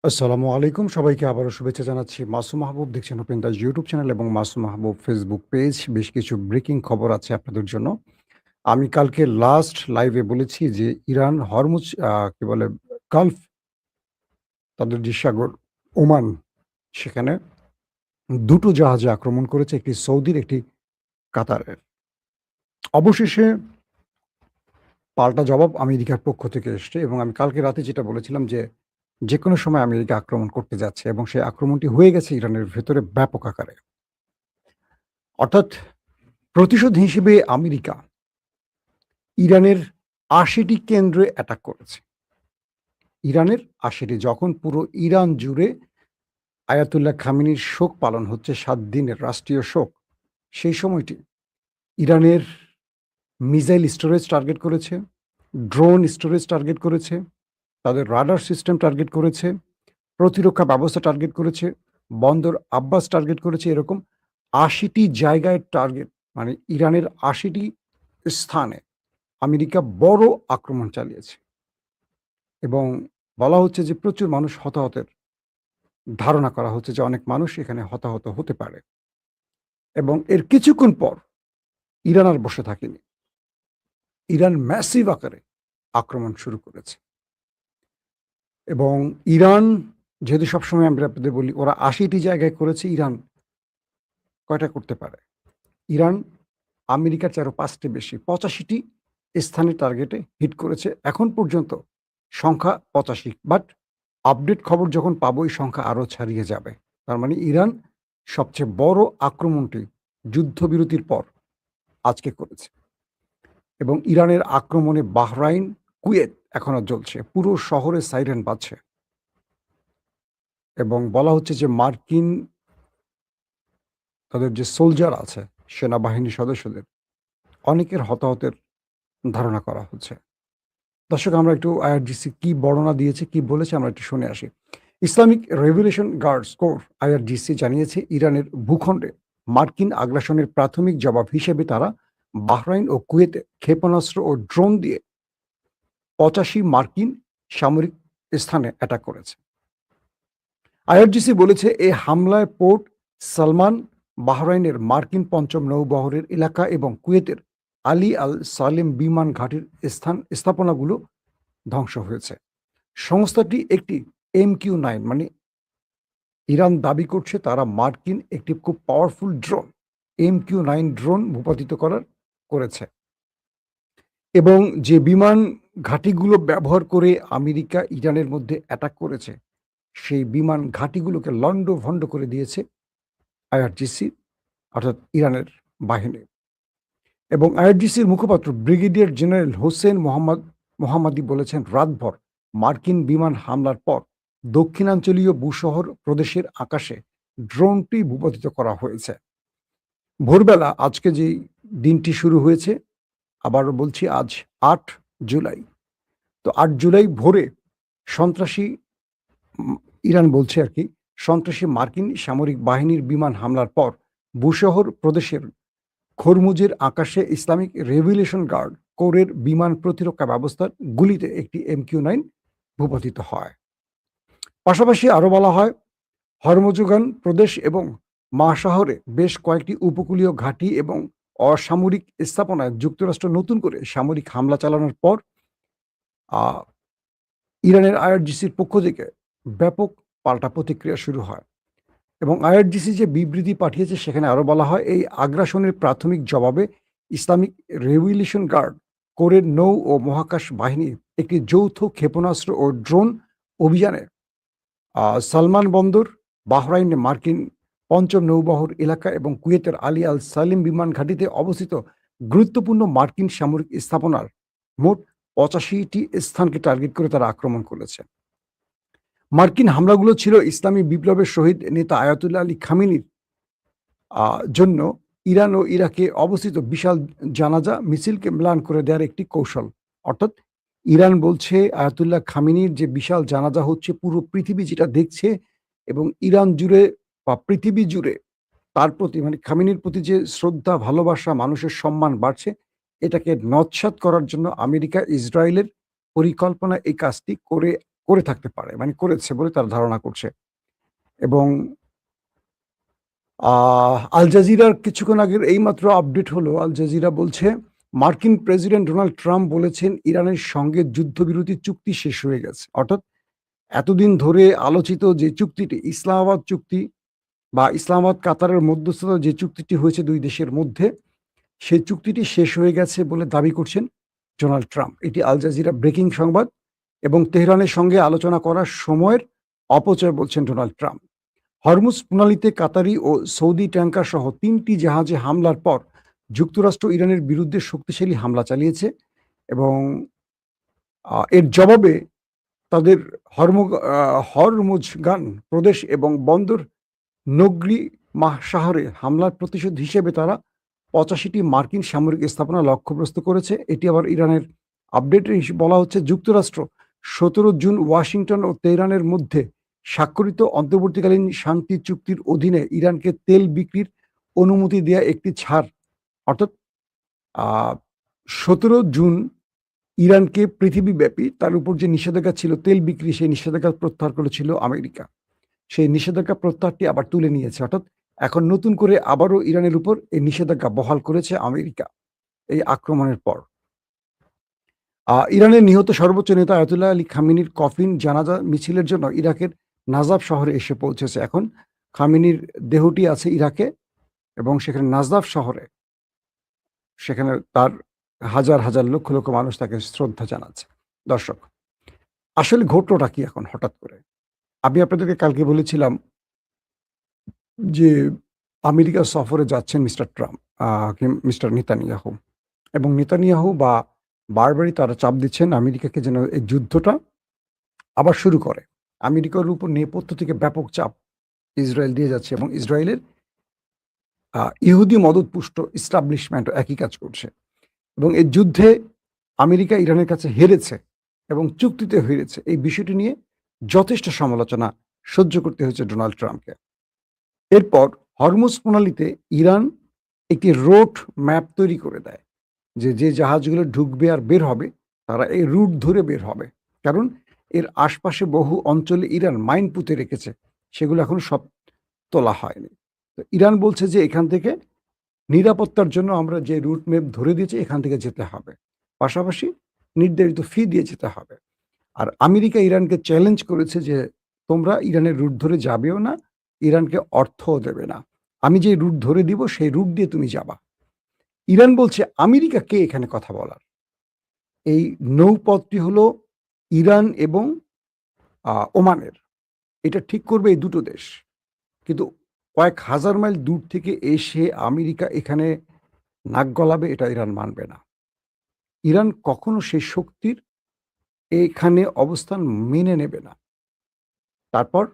আসসালামু আলাইকুম। সবাইকে আবারও শুভেচ্ছা জানাচ্ছি। মাসুম মাহবুব দেখছেন ওপেন দাস ইউটিউব চ্যানেল এবং মাসুম মাহবুব ফেসবুক পেজ। বেশ কিছু ব্রেকিং খবর আছে আপনাদের জন্য। আমি কালকে লাস্ট লাইভে বলেছি যে ইরান হরমুজ কি বলে গালফ তাদের যে সাগর ওমান সেখানে ২ টো জাহাজে আক্রমণ করেছে। একটি সৌদির, একটি কাতারের। অবশেষে পাল্টা জবাব আমেরিকার পক্ষ থেকে এসছে এবং আমি কালকে রাতে যেটা বলেছিলাম যে, যেকোনো সময় আমেরিকা আক্রমণ করতে যাচ্ছে এবং সেই আক্রমণটি হয়ে গেছে ইরানের ভেতরে ব্যাপক আকারে। অর্থাৎ প্রতিশোধ হিসেবে আমেরিকা ইরানের ৮০ টি কেন্দ্রে অ্যাটাক করেছে। ইরানের ৮০ টি যখন পুরো ইরান জুড়ে আয়াতুল্লাহ খামেনির শোক পালন হচ্ছে ৭ দিনের রাষ্ট্রীয় শোক, সেই সময়টি ইরানের মিসাইল স্টোরেজ টার্গেট করেছে, ড্রোন স্টোরেজ টার্গেট করেছে, তাদের রাডার সিস্টেম টার্গেট করেছে, প্রতিরক্ষা ব্যবস্থা টার্গেট করেছে, বন্দর আব্বাস টার্গেট করেছে। এরকম ৮০ টি জায়গায় টার্গেট, মানে ইরানের ৮০ টি স্থানে আমেরিকা বড় আক্রমণ চালিয়েছে এবং বলা হচ্ছে যে প্রচুর মানুষ হতাহতের ধারণা করা হচ্ছে যে অনেক মানুষ এখানে হতাহত হতে পারে এবং এর কিছুক্ষণ পর ইরান আর বসে থাকেনি। ইরান ম্যাসিভ আকারে আক্রমণ শুরু করেছে এবং ইরান, যেহেতু সবসময় আমরা আপনাদের বলি ওরা ৮০ টি জায়গায় করেছে, ইরান কয়টা করতে পারে? ইরান আমেরিকার চেয়ে আরো ৫ টি বেশি ৮৫ টি স্থানে টার্গেটে হিট করেছে। এখন পর্যন্ত সংখ্যা ৮৫, বাট আপডেট খবর যখন পাবো এই সংখ্যা আরো ছাড়িয়ে যাবে। তার মানে ইরান সবচেয়ে বড় আক্রমণটি যুদ্ধবিরতির পর আজকে করেছে এবং ইরানের আক্রমণে বাহরাইন, কুয়েত এখনো জ্বলছে। পুরো শহরে সাইরেন বাজছে এবং বলা হচ্ছে যে মার্কিন তাদের যে সোলজার আছে, সেনাবাহিনীর সদস্যদের অনেকের হতাহতের ধারণা করা হচ্ছে। দর্শক, আমরা একটু আইআরজিসি কি বর্ণনা দিয়েছে, কি বলেছে আমরা একটু শুনে আসি। Islamic revolution guards core IRGC জানিয়েছে ইরানের ভূখণ্ডে মার্কিন আগ্রাসনের প্রাথমিক জবাব হিসেবে তারা বাহরাইন ও কুয়েতে ক্ষেপণাস্ত্র ও ড্রোন দিয়ে ৮৫ মার্কিন সামরিক স্থানে অ্যাটাক করেছে। আইআরজিসি বলেছে এই হামলায় পোর্ট সালমান, বাহরাইনের মার্কিন পঞ্চম নৌবহরের এলাকা এবং কুয়েতের আলী আল সালেম বিমান ঘাঁটির স্থাপনাগুলো ধ্বংস হয়েছে। সংস্থাটি একটি MQ-9, মানে ইরান দাবি করছে তারা মার্কিন একটি খুব পাওয়ারফুল ড্রোন MQ-9 ড্রোন ভূপাতিত করেছে এবং যে বিমান ঘাঁটিগুলো ব্যবহার করে আমেরিকা ইরানের মধ্যে অ্যাটাক করেছে সেই বিমান ঘাঁটিগুলোকে লন্ডভন্ড করে দিয়েছে আইআরজিসি, অর্থাৎ ইরানের বাহিনী। এবং আইআরজিসির মুখপাত্র ব্রিগেডিয়ার জেনারেল হোসেন মোহাম্মদি বলেছেন রাতভর মার্কিন বিমান হামলার পর দক্ষিণাঞ্চলীয় বুশহর প্রদেশের আকাশে ড্রোনটি ভূপাতিত করা হয়েছে। ভোরবেলা আজকে যে দিনটি শুরু হয়েছে, আবারও বলছি আজ ৮ জুলাই। তো ৮ জুলাই ভোরে সন্ত্রাসী, ইরান বলছে আর কি, সন্ত্রাসী মার্কিন সামরিক বাহিনীর বিমান হামলার পর বুশহর প্রদেশের খরমুজের আকাশে ইসলামিক রেভলিউশন গার্ড কোরের বিমান প্রতিরক্ষা ব্যবস্থার গুলিতে একটি MQ-9 ভূপাতিত হয়। পাশাপাশি আরো বলা হয় হরমুজগান প্রদেশ এবং শহরে বেশ কয়েকটি উপকূলীয় ঘাঁটি এবং অসামরিক স্থাপনায় যুক্তরাষ্ট্র নতুন করে সামরিক হামলা চালানোর পর ইরানের আইআরজিসির পক্ষ থেকে ব্যাপক পাল্টা প্রতিক্রিয়া শুরু হয় এবং আইআরজিসি যে বিবৃতি পাঠিয়েছে সেখানে আরো বলা হয় এই আগ্রাসনের প্রাথমিক জবাবে ইসলামিক রেভলিউশন গার্ড কোরের নৌ ও মহাকাশ বাহিনী একটি যৌথ ক্ষেপণাস্ত্র ও ড্রোন অভিযানে সালমান বন্দর, বাহরাইনে মার্কিন পঞ্চম নৌবহর এলাকা এবং কুয়েতের আলী আল সালিম বিমান ঘাঁটিতে অবস্থিত গুরুত্বপূর্ণ মার্কিন সামরিক স্থাপনার মোট ৮৫টি স্থানকে টার্গেট করে তারা আক্রমণ করেছে। মার্কিন হামলাগুলো ছিল ইসলামী বিপ্লবের শহীদ নেতা আয়াতুল্লাহ আলী খামেনির জন্য ইরান ও ইরাকে অবস্থিত বিশাল জানাজা মিছিলকে ম্লান করে দেওয়ার একটি কৌশল। অর্থাৎ ইরান বলছে আয়াতুল্লাহ খামেনির যে বিশাল জানাজা হচ্ছে, পুরো পৃথিবী যেটা দেখছে এবং ইরান জুড়ে বা পৃথিবী জুড়ে তার প্রতি, মানে খামেনির প্রতি যে শ্রদ্ধা, ভালোবাসা, মানুষের সম্মান বাড়ছে, এটাকে নস্যাৎ করার জন্য আমেরিকা ইসরায়েলের পরিকল্পনা এই কাজটি করে করে থাকতে পারে, মানে করেছে বলে তারা ধারণা করছে। এবং আল জাজিরার কিছুক্ষণ আগের এইমাত্র আপডেট হলো, আল জাজিরা বলছে মার্কিন প্রেসিডেন্ট ডোনাল্ড ট্রাম্প বলেছেন ইরানের সঙ্গে যুদ্ধবিরতি চুক্তি শেষ হয়ে গেছে। অর্থাৎ এতদিন ধরে আলোচিত যে চুক্তিটি, ইসলামাবাদ চুক্তি বা ইসলামাবাদ কাতারের মধ্যস্থতা যে চুক্তিটি হয়েছে দুই দেশের মধ্যে, সেই চুক্তিটি শেষ হয়ে গেছে বলে দাবি করছেন ডোনাল্ড ট্রাম্প। এটি আল জাজিরা ব্রেকিং সংবাদ এবং তেহরানের সঙ্গে আলোচনা করার সময়ের অপচয় বলছেন ডোনাল্ড ট্রাম্প। হরমুজ প্রণালীতে কাতারি ও সৌদি ট্যাঙ্কার সহ ৩টি জাহাজে হামলার পর যুক্তরাষ্ট্র ইরানের বিরুদ্ধে শক্তিশালী হামলা চালিয়েছে এবং এর জবাবে তাদের হরমুজগান প্রদেশ এবং বন্দর নগরী শহরে হামলার প্রতিশোধ হিসেবে তারা ৮৫টি মার্কিন সামরিক স্থাপনা লক্ষ্যগ্রস্ত করেছে। এটি আবার ইরানের আপডেটে বলা হচ্ছে যুক্তরাষ্ট্র ১৭ জুন ওয়াশিংটন ও তেহরানের মধ্যে স্বাক্ষরিত অন্তর্বর্তীকালীন শান্তি চুক্তির অধীনে ইরানকে তেল বিক্রির অনুমতি দেয়া একটি ছাড়, অর্থাৎ ১৭ জুন ইরানকে পৃথিবীব্যাপী তার উপর যে নিষেধাজ্ঞা ছিল তেল বিক্রি, সেই নিষেধাজ্ঞা প্রত্যাহার করেছিল আমেরিকা। সেই নিষেধাজ্ঞা প্রত্যাহারটি আবার তুলে নিয়েছে, অর্থাৎ এখন নতুন করে আবারও ইরানের উপর এই নিষেধাজ্ঞা বহাল করেছে আমেরিকা এই আক্রমণের পর। ইরানের নিহত সর্বোচ্চ নেতা আয়াতুল্লাহ আলী খামেনির কফিন জানাজা মিছিলের জন্য ইরাকের নাজাফ শহরে এসে পৌঁছেছে। এখন খামেনির দেহটি আছে ইরাকে এবং সেখানে নাজাফ শহরে, সেখানে তার হাজার হাজার লক্ষ লক্ষ মানুষ তাকে শ্রদ্ধা জানাচ্ছে। দর্শক, আসলে ঘটলোটা কি এখন হঠাৎ করে? আমি আপনাদেরকে কালকে বলেছিলাম যে আমেরিকা সফরে যাচ্ছেন মিস্টার ট্রাম্প, মিস্টার নেতানিয়াহু, এবং নেতানিয়াহু বারবারই তারা চাপ দিচ্ছেন আমেরিকাকে যেন এই যুদ্ধটা আবার শুরু করে। আমেরিকার উপর নেপথ্য থেকে ব্যাপক চাপ ইসরায়েল দিয়ে যাচ্ছে এবং ইসরায়েলের ইহুদি মদতপুষ্ট ইস্টাবলিশমেন্টও একই কাজ করছে এবং এই যুদ্ধে আমেরিকা ইরানের কাছে হেরেছে এবং চুক্তিতে হেরেছে। এই বিষয়টি নিয়ে যথেষ্ট সমালোচনা সহ্য করতে হয়েছে ডোনাল্ড ট্রাম্পকে। এরপর হরমুজ প্রণালীতে ইরান একটি রোড ম্যাপ তৈরি করে দেয় যে জাহাজগুলো ঢুকবে আর বের হবে তারা এই রুট ধরে বের হবে, কারণ এর আশপাশে বহু অঞ্চলে ইরান মাইন পুঁতে রেখেছে, সেগুলো এখন সব তোলা হয়নি। তো ইরান বলছে যে এখান থেকে নিরাপত্তার জন্য আমরা যে রুট ম্যাপ ধরে দিয়েছি এখান থেকে যেতে হবে, পাশাপাশি নির্ধারিত ফি দিয়ে যেতে হবে। আর আমেরিকা ইরানকে চ্যালেঞ্জ করেছে যে তোমরা ইরানের রুট ধরে যাবেও না, ইরানকে অর্থও দেবে না, আমি যে রুট ধরে দিব সেই রুট দিয়ে তুমি যাবা। ইরান বলছে আমেরিকা কে এখানে কথা বলার? এই নৌপথটি হলো ইরান এবং ওমানের, এটা ঠিক করবে এই দুটো দেশ। কিন্তু কয়েক হাজার মাইল দূর থেকে এসে আমেরিকা এখানে নাক গলাবে, এটা ইরান মানবে না। ইরান কখনো সেই শক্তির এখানে অবস্থান মেনে নেবে না। তারপর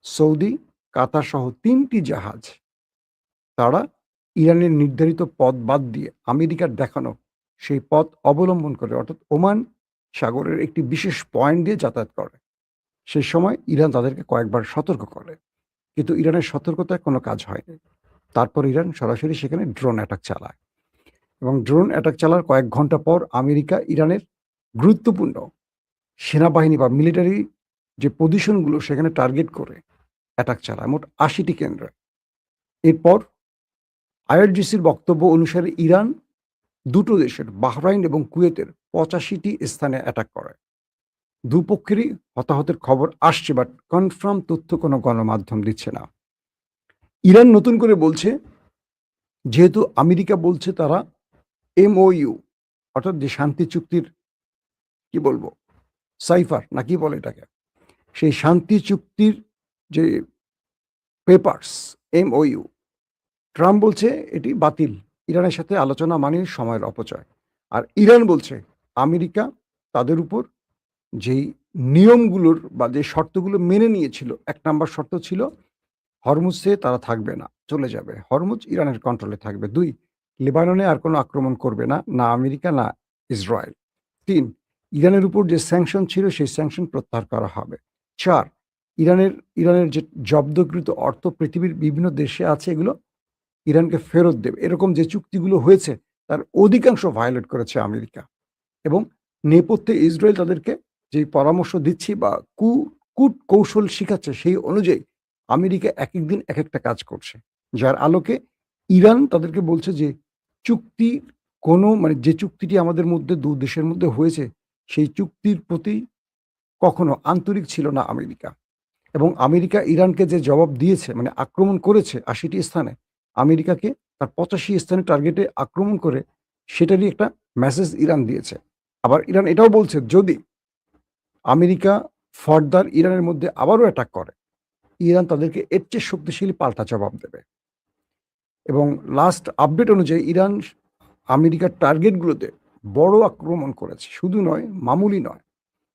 সৌদি, কাতার সহ ৩টি জাহাজ তারা ইরানের নির্ধারিত পথ বাদ দিয়ে আমেরিকার দেখানো সেই পথ অবলম্বন করে, অর্থাৎ ওমান সাগরের একটি বিশেষ পয়েন্ট দিয়ে যাতায়াত করে। সেই সময় ইরান তাদেরকে কয়েকবার সতর্ক করে, কিন্তু ইরানের সতর্কতায় কোনো কাজ হয়নি। তারপর ইরান সরাসরি সেখানে ড্রোন অ্যাটাক চালায় এবং ড্রোন অ্যাটাক চালার কয়েক ঘন্টা পর আমেরিকা ইরানের গুরুত্বপূর্ণ সেনাবাহিনী বা মিলিটারি যে পজিশনগুলো সেখানে টার্গেট করে অ্যাটাক চালায় মোট ৮০টি কেন্দ্রে। এরপর আইআরজিসির বক্তব্য অনুসারে ইরান দুটো দেশের বাহরাইন এবং কুয়েতের ৮৫টি স্থানে অ্যাটাক করে। দুপক্ষেরই হতাহতের খবর আসছে, বাট কনফার্ম তথ্য কোনো গণমাধ্যম দিচ্ছে না। ইরান নতুন করে বলছে যেহেতু আমেরিকা বলছে তারা এমওইউ, অর্থাৎ যে শান্তি চুক্তির কি বলবো সাইফার না কি বলে এটাকে, সেই শান্তি চুক্তির যে পেপারস এমওইউ, ট্রাম্প বলছে এটি বাতিল, ইরানের সাথে আলোচনা মানে সময়ের অপচয়। আর ইরান বলছে আমেরিকা তাদের উপর যেই নিয়মগুলোর বা যে শর্তগুলো মেনে নিয়েছিল, ১ নাম্বার শর্ত ছিল হরমুজে তারা থাকবে না, চলে যাবে, হরমুজ ইরানের কন্ট্রোলে থাকবে। ২, লেবাননে আর কোনো আক্রমণ করবে না, না আমেরিকা না ইসরায়েল। ৩, ইরানের উপর যে স্যাংশন ছিল সেই স্যাংশন প্রত্যাহার করা হবে। ৪, ইরানের যে জব্দকৃত অর্থ পৃথিবীর বিভিন্ন দেশে আছে এগুলো ইরানকে ফেরত দেবে। এরকম যে চুক্তিগুলো হয়েছে তার অধিকাংশ ভায়োলেট করেছে আমেরিকা এবং নেপথ্যে ইসরায়েল তাদেরকে যেই পরামর্শ দিচ্ছি বা কূটকৌশল শিখাচ্ছে সেই অনুযায়ী আমেরিকা একেক দিন একেকটা কাজ করছে। যার আলোকে ইরান তাদেরকে বলছে যে চুক্তির কোনো মানে যে চুক্তিটি আমাদের মধ্যে ২ দেশের মধ্যে হয়েছে, সেই চুক্তির প্রতি কখনো আন্তরিক ছিল না আমেরিকা। এবং আমেরিকা ইরানকে যে জবাব দিয়েছে মানে আক্রমণ করেছে ৮০ টি স্থানে, আমেরিকাকে তার ৮৫ স্থানে টার্গেটে আক্রমণ করে সেটারই একটা মেসেজ ইরান দিয়েছে। আবার ইরান এটাও বলছে যদি আমেরিকা ফার্দার ইরানের মধ্যে আবারও অ্যাটাক করে, ইরান তাদেরকে এর চেয়ে শক্তিশালী পাল্টা জবাব দেবে। এবং লাস্ট আপডেট অনুযায়ী ইরান আমেরিকার টার্গেটগুলোতে বড় আক্রমণ করেছে। শুধু নয়, মামুলি নয়।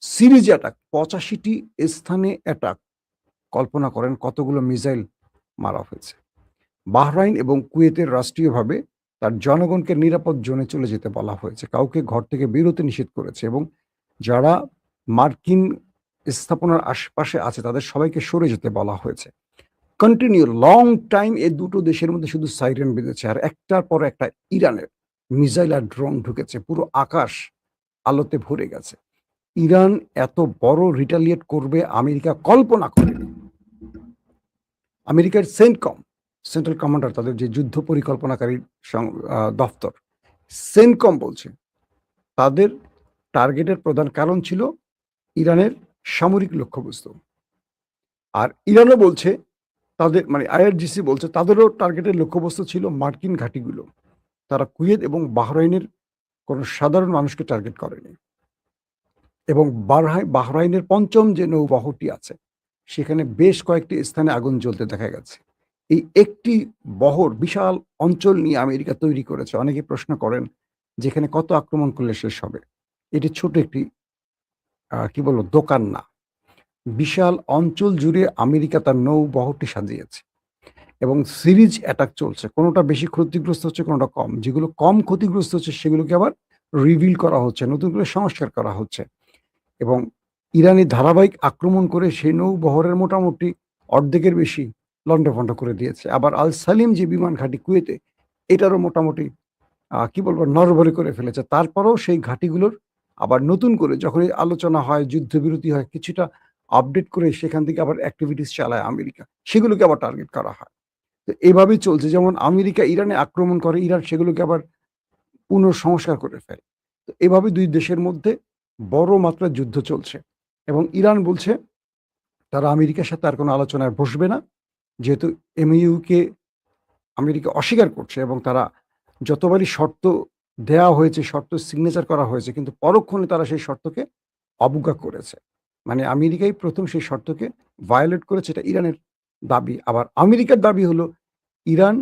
সিরিজ অ্যাটাক ৮৫ টি স্থানে অ্যাটাক। কল্পনা করেন কতগুলো মিসাইল মারা হয়েছে। বাহরাইন এবং কুয়েতের রাষ্ট্রীয়ভাবে তার জনগণকে নিরাপদ জোনে চলে যেতে বলা হয়েছে। কাউকে ঘর থেকে বেরোতে নিষেধ করেছে এবং যারা মার্কিন স্থাপনার আশপাশে আছে তাদের সবাইকে সরে যেতে বলা হয়েছে। কন্টিনিউ লং টাইম এই দুটো দেশের মধ্যে শুধু সাইরেন বেজেছে আর একটার পর একটা ইরানের মিসাইল আর ড্রোন ঢুকেছে। পুরো আকাশ আলোতে ভরে গেছে। ইরান এত বড় রিটালিয়েট করবে আমেরিকা কল্পনা করেনি। আমেরিকার সেন্ট্রাল কমান্ডার তাদের যে যুদ্ধ পরিকল্পনাকারী দফতর, সেন্টকম বলছে তাদের টার্গেটের প্রধান কারণ ছিল ইরানের সামরিক লক্ষ্যবস্তু। আর ইরানও বলছে তাদের মানে আইআরজিসি বলছে তাদেরও টার্গেটের লক্ষ্যবস্তু ছিল মার্কিন ঘাঁটিগুলো। তারা কুয়েত এবং বাহরাইনের কোনো সাধারণ মানুষকে টার্গেট করেনি। এবং বাহরাইনের ৫ম যে নৌবহরটি আছে সেখানে বেশ কয়েকটি স্থানে আগুন জ্বলতে দেখা গেছে। এই একটি বহর বিশাল অঞ্চল নিয়ে আমেরিকা তৈরি করেছে। অনেকে প্রশ্ন করেন যেখানে কত আক্রমণ করলে শেষ হবে? এটি ছোট একটি কি বলবো দোকান না। বিশাল অঞ্চল জুড়ে আমেরিকা তার নৌবহরটি সাজিয়েছে এবং সিরিজ অ্যাটাক চলছে। কোনোটা বেশি ক্ষতিগ্রস্ত হচ্ছে, কোনোটা কম। যেগুলো কম ক্ষতিগ্রস্ত হচ্ছে সেগুলোকে আবার রিভিল করা হচ্ছে, নতুন করে সংস্কার করা হচ্ছে। এবং ইরানি ধারাবাহিক আক্রমণ করে সেই নৌবহরের মোটামুটি অর্ধেকের বেশি লন্ডভন্ড করে দিয়েছে। আবার আল সালিম যে বিমান ঘাঁটি কুয়েতে, এটারও মোটামুটি কি বলবো নড়বড়ে করে ফেলেছে। তারপরেও সেই ঘাঁটিগুলোর আবার নতুন করে যখনই আলোচনা হয়, যুদ্ধবিরতি হয়, কিছুটা আপডেট করে সেখান থেকে আবার অ্যাক্টিভিটিস চালায় আমেরিকা। সেগুলোকে আবার টার্গেট করা হয়। তো এভাবেই চলছে। যেমন আমেরিকা ইরানে আক্রমণ করে, ইরান সেগুলোকে আবার পুনঃসংস্কার করে ফেলে। তো এভাবে ২ দেশের মধ্যে বড় মাত্রার যুদ্ধ চলছে এবং ইরান বলছে তারা আমেরিকার সাথে আর কোনো আলোচনায় বসবে না। যেহেতু এমইউকে আমেরিকা অস্বীকার করছে এবং তারা যতবারই শর্ত দেয়া হয়েছে, শর্ত সিগনেচার করা হয়েছে কিন্তু পরক্ষণে তারা সেই শর্তকে অবজ্ঞা করেছে। মানে আমেরিকাই ১ম সেই শর্তকে ভায়োলেট করেছে, এটা ইরানের দাবি। আবার আমেরিকার দাবি হলো ইরান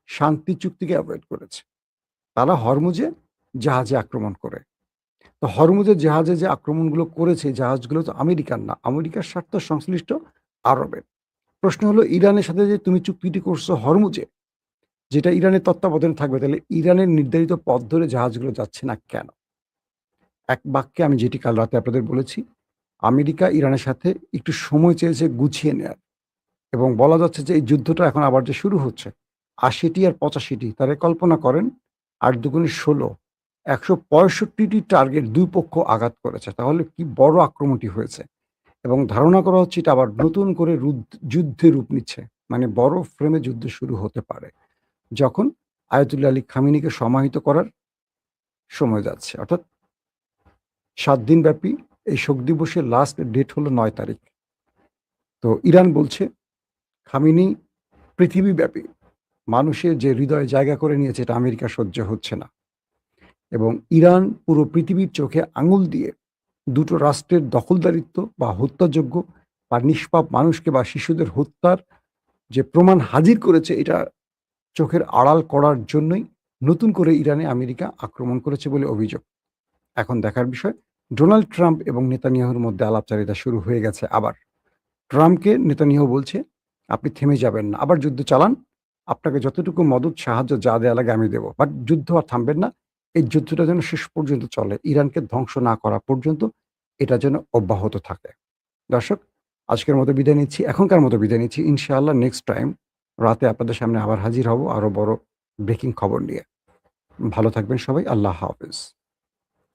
শান্তি চুক্তিকে অ্যাভয়েড করেছে। তারা হরমুজে জাহাজে আক্রমণ করে। তো হরমুজের জাহাজে যে আক্রমণগুলো করেছে, জাহাজগুলো তো আমেরিকার না, আমেরিকার স্বার্থ সংশ্লিষ্ট আরবের। প্রশ্ন হলো ইরানের সাথে যে তুমি চুক্তিটি করছো হরমুজে, যেটা ইরানের তত্ত্বাবধানে থাকবে, তাহলে ইরানের নির্ধারিত পথ ধরে জাহাজগুলো যাচ্ছে না কেন? এক বাক্যে আমি যেটি কাল রাতে আপনাদের বলেছি, আমেরিকা ইরানের সাথে একটু সময় চেয়েছে গুছিয়ে নেয়ার এবং বলা যাচ্ছে যে এই যুদ্ধটা এখন আবার যে শুরু হচ্ছে ৮০ টি আর ৮৫ টি, তাহলে কল্পনা করেন ৮ দুগুণে ১৬, ১৬৫ টি টার্গেট ২ পক্ষ আঘাত করেছে। তাহলে কি বড় আক্রমণটি হয়েছে এবং ধারণা করা হচ্ছে এটা আবার নতুন করে যুদ্ধে রূপ নিচ্ছে। মানে বড় ফ্রেমে যুদ্ধ শুরু হতে পারে। যখন আয়াতুল্লাহ আলী খামেনিকে সমাহিত করার সময় যাচ্ছে। অর্থাৎ ৭ দিনব্যাপী এই শোক দিবসের লাস্ট ডেট হলো ৯ তারিখ। তো ইরান বলছে খামেনি পৃথিবীব্যাপী মানুষের যে হৃদয়ে জায়গা করে নিয়েছে এটা আমেরিকা সহ্য হচ্ছে না। এবং ইরান পুরো পৃথিবীর চোখে আঙুল দিয়ে দুটো রাষ্ট্রের দখলদারিত্ব বা হত্যাযোগ্য বা নিষ্পাপ মানুষকে বা শিশুদের হত্যার যে প্রমাণ হাজির করেছে এটা চোখের আড়াল করার জন্যই নতুন করে ইরানে আমেরিকা আক্রমণ করেছে বলে অভিযোগ। এখন দেখার বিষয় ডোনাল্ড ট্রাম্প এবং নেতানিয়াহুর মধ্যে আলাপচারিতা শুরু হয়ে গেছে আবার। ট্রাম্পকে নেতানিয়াহু বলছে, "আপনি থেমে যাবেন না। আবার যুদ্ধ চালান। আপনাকে যতটুকু মদদ সাহায্য যা দেয়া লাগে আমি দেব। বাট যুদ্ধ আর থামবেন না। এই যুদ্ধটা যেন শেষ পর্যন্ত চলে। ইরানকে ধ্বংস না করা পর্যন্ত এটা যেন অব্যাহত থাকে।" দর্শক, আজকের মতো বিদায় নিচ্ছি। এখনকার মতো বিদায় নিচ্ছি। ইনশাআল্লাহ নেক্সট টাইম রাতে আপনাদের সামনে আবার হাজির হব আরো বড় ব্রেকিং খবর নিয়ে। ভালো থাকবেন সবাই। আল্লাহ হাফেজ।